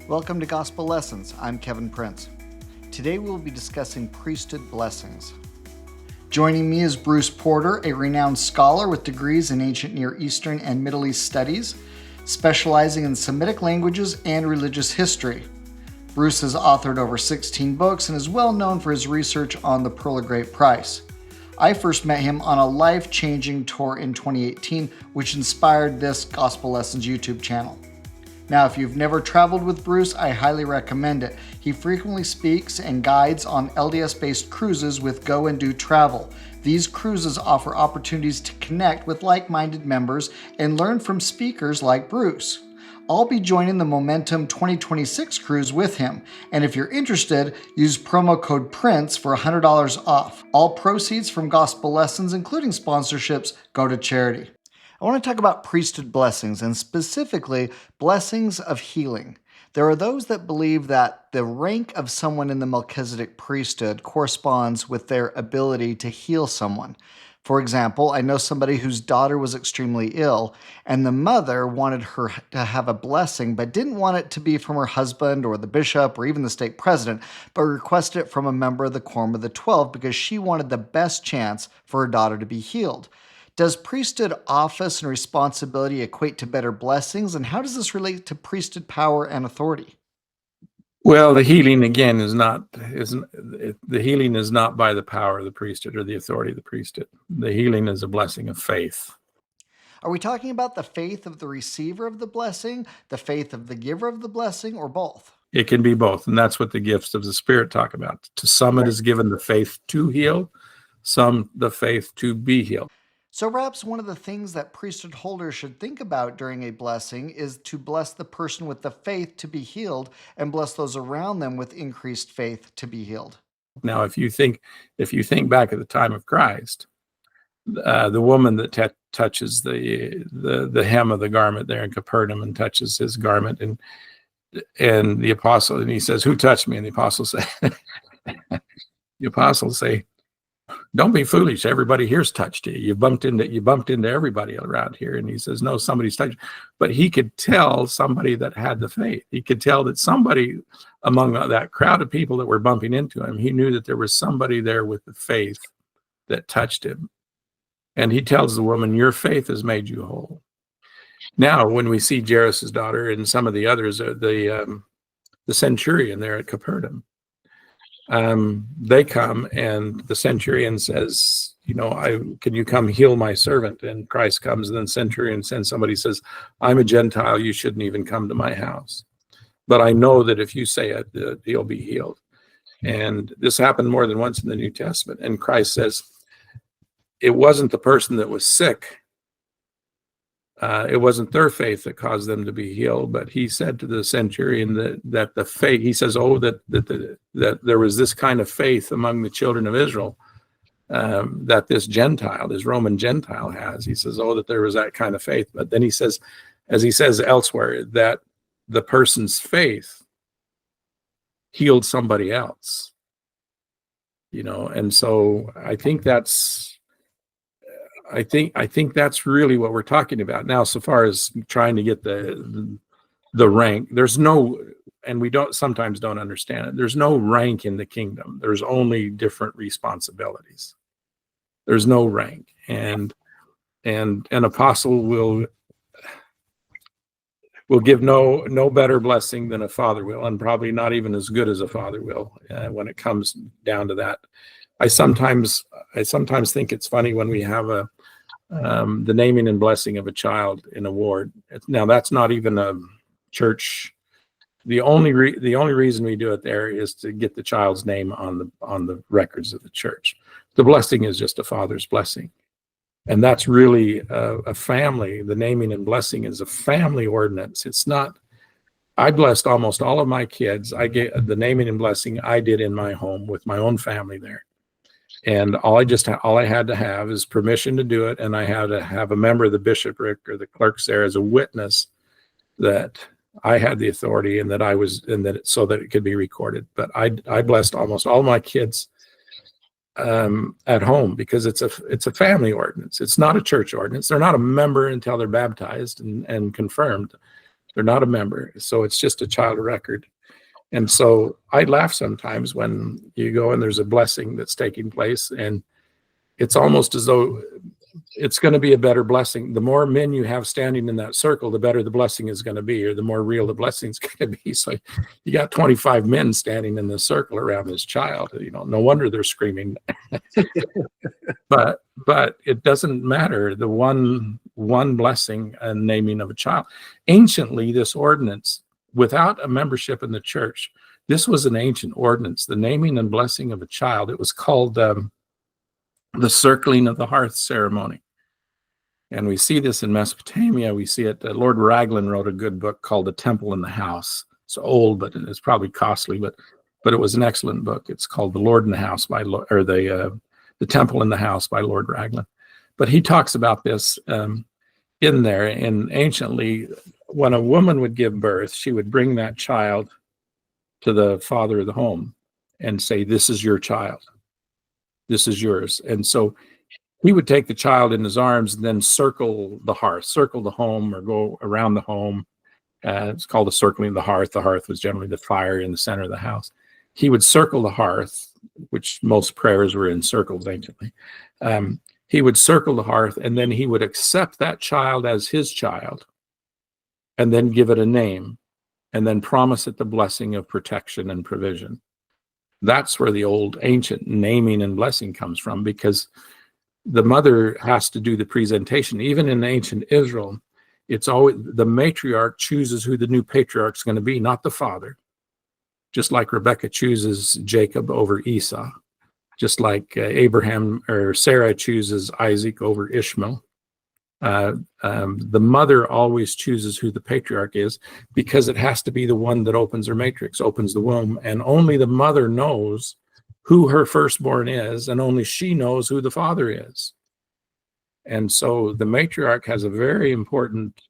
Welcome to Gospel Lessons. I'm Kevin Prince. Today we'll be discussing Priesthood Blessings. Joining me is Bruce Porter, a renowned scholar with degrees in ancient Near Eastern and Middle East studies, specializing in Semitic languages and religious history. Bruce has authored over 16 books and is well known for his research on the Pearl of Great Price. I first met him on a life-changing tour in 2018, which inspired this Gospel Lessons YouTube channel. Now, if you've never traveled with Bruce, I highly recommend it. He frequently speaks and guides on LDS-based cruises with Go and Do Travel. These cruises offer opportunities to connect with like-minded members and learn from speakers like Bruce. I'll be joining the Momentum 2026 cruise with him, and if you're interested, use promo code PRINCE for $100 off. All proceeds from Gospel Lessons, including sponsorships, go to charity. I want to talk about priesthood blessings, and specifically blessings of healing. There are those that believe that the rank of someone in the Melchizedek priesthood corresponds with their ability to heal someone. For example, I know somebody whose daughter was extremely ill, and the mother wanted her to have a blessing, but didn't want it to be from her husband or the bishop or even the stake president, but requested it from a member of the Quorum of the 12 because she wanted the best chance for her daughter to be healed. Does priesthood office and responsibility equate to better blessings, and how does this relate to priesthood power and authority? Well, the healing again the healing is not by the power of the priesthood or the authority of the priesthood. The healing is a blessing of faith. Are we talking about the faith of the receiver of the blessing, the faith of the giver of the blessing, or both? It can be both, and that's what the gifts of the Spirit talk about. To some it is given the faith to heal, some the faith to be healed. So perhaps one of the things that priesthood holders should think about during a blessing is to bless the person with the faith to be healed and bless those around them with increased faith to be healed. Now, if you think back at the time of Christ, the woman that touches the hem of the garment there in Capernaum and touches his garment, and the apostle, and he says, "Who touched me?" And the apostles say, "Don't be foolish. Everybody here's touched you. You bumped into everybody around here." And he says, "No, somebody's touched." But he could tell somebody that had the faith. He could tell that somebody among that crowd of people that were bumping into him, he knew that there was somebody there with the faith that touched him. And he tells the woman, "Your faith has made you whole." Now, when we see Jairus' daughter and some of the others, the centurion there at Capernaum, they come, and the centurion says, "Can you come heal my servant?" And Christ comes, and then the centurion sends somebody, says, "I'm a Gentile, you shouldn't even come to my house. But I know that if you say it, he'll be healed." And this happened more than once in the New Testament. And Christ says, it wasn't the person that was sick. It wasn't their faith that caused them to be healed, but he said to the centurion that the faith, he says, that there was this kind of faith among the children of Israel that this Roman Gentile has. He says, that there was that kind of faith. But then he says, as he says elsewhere, that the person's faith healed somebody else. And so I think that's really what we're talking about now. So far as trying to get the rank, there's no, and we sometimes don't understand it. There's no rank in the kingdom. There's only different responsibilities. There's no rank, and an apostle will give no better blessing than a father will, and probably not even as good as a father will when it comes down to that. I sometimes think it's funny when we have the naming and blessing of a child in a ward. Now, that's not even a church. The only reason we do it there is to get the child's name on the records of the church. The blessing is just a father's blessing, and that's really a family. The naming and blessing is a family ordinance. It's not. I blessed almost all of my kids. I get the naming and blessing I did in my home with my own family there. And all I had to have is permission to do it, and I had to have a member of the bishopric or the clerks there as a witness that I had the authority and that I was, and that so that it could be recorded. But I blessed almost all my kids at home because it's a family ordinance. It's not a church ordinance. They're not a member until they're baptized and confirmed. They're not a member. So it's just a child of record. And so I laugh sometimes when you go and there's a blessing that's taking place, and it's almost as though it's going to be a better blessing. The more men you have standing in that circle, the better the blessing is going to be, or the more real the blessing is going to be. So you got 25 men standing in the circle around this child. No wonder they're screaming. but it doesn't matter. The one blessing and naming of a child. Anciently, this ordinance, without a membership in the church, this was an ancient ordinance. The naming and blessing of a child. It was called the circling of the hearth ceremony. And we see this in Mesopotamia. We see it. Lord Raglan wrote a good book called The Temple in the House. It's old, but it's probably costly, but it was an excellent book. It's called The Lord in the House the Temple in the House by Lord Raglan. But he talks about this in there. And anciently, when a woman would give birth, she would bring that child to the father of the home and say, "This is your child. This is yours." And so he would take the child in his arms and then circle the hearth, circle the home, or go around the home. It's called the circling of the hearth. The hearth was generally the fire in the center of the house. He would circle the hearth, which most prayers were in circles anciently. He would circle the hearth, and then he would accept that child as his child, and then give it a name, and then promise it the blessing of protection and provision. That's where the old ancient naming and blessing comes from, because the mother has to do the presentation. Even in ancient Israel, it's always the matriarch chooses who the new patriarch is going to be, not the father. Just like Rebecca chooses Jacob over Esau, just like Abraham or Sarah chooses Isaac over Ishmael. The mother always chooses who the patriarch is, because it has to be the one that opens her matrix, opens the womb, and only the mother knows who her firstborn is, and only she knows who the father is. And so the matriarch has a very important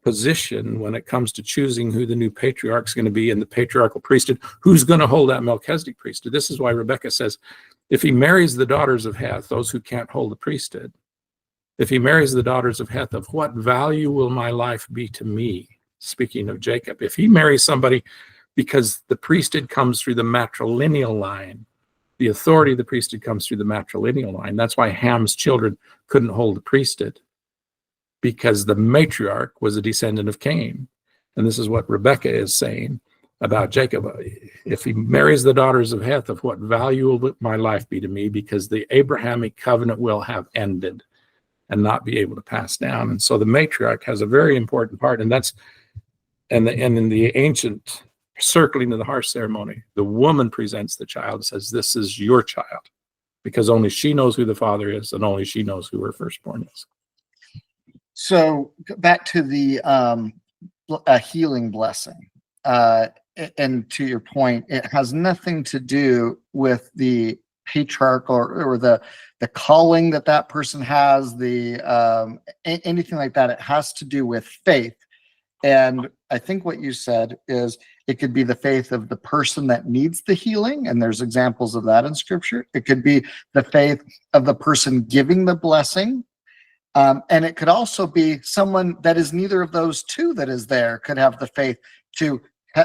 position when it comes to choosing who the new patriarch is going to be in the patriarchal priesthood, who's going to hold that Melchizedek priesthood. This is why Rebecca says, if he marries the daughters of Heth, those who can't hold the priesthood, if he marries the daughters of Heth, of what value will my life be to me? Speaking of Jacob, if he marries somebody, because the priesthood comes through the matrilineal line, the authority of the priesthood comes through the matrilineal line. That's why Ham's children couldn't hold the priesthood, because the matriarch was a descendant of Cain. And this is what Rebecca is saying about Jacob. If he marries the daughters of Heth, of what value will my life be to me? Because the Abrahamic covenant will have ended and not be able to pass down. And so the matriarch has a very important part, and in the ancient circling of the hearth ceremony, the woman presents the child and says, "This is your child," because only she knows who the father is, and only she knows who her firstborn is. So back to the healing blessing, and to your point, it has nothing to do with the patriarch or the calling that person has, anything like that. It has to do with faith. And I think what you said is it could be the faith of the person that needs the healing, and there's examples of that in Scripture. It could be the faith of the person giving the blessing. And it could also be someone that is neither of those two that is there, could have the faith to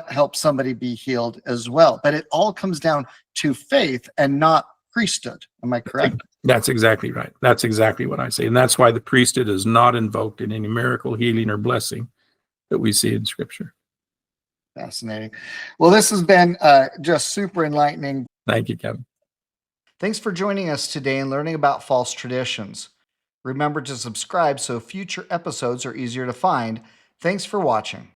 help somebody be healed as well. But it all comes down to faith and not priesthood. Am I correct? That's exactly right. That's exactly what I say. And that's why the priesthood is not invoked in any miracle, healing, or blessing that we see in Scripture. Fascinating. Well, this has been just super enlightening. Thank you, Kevin. Thanks for joining us today and learning about false traditions. Remember to subscribe so future episodes are easier to find. Thanks for watching.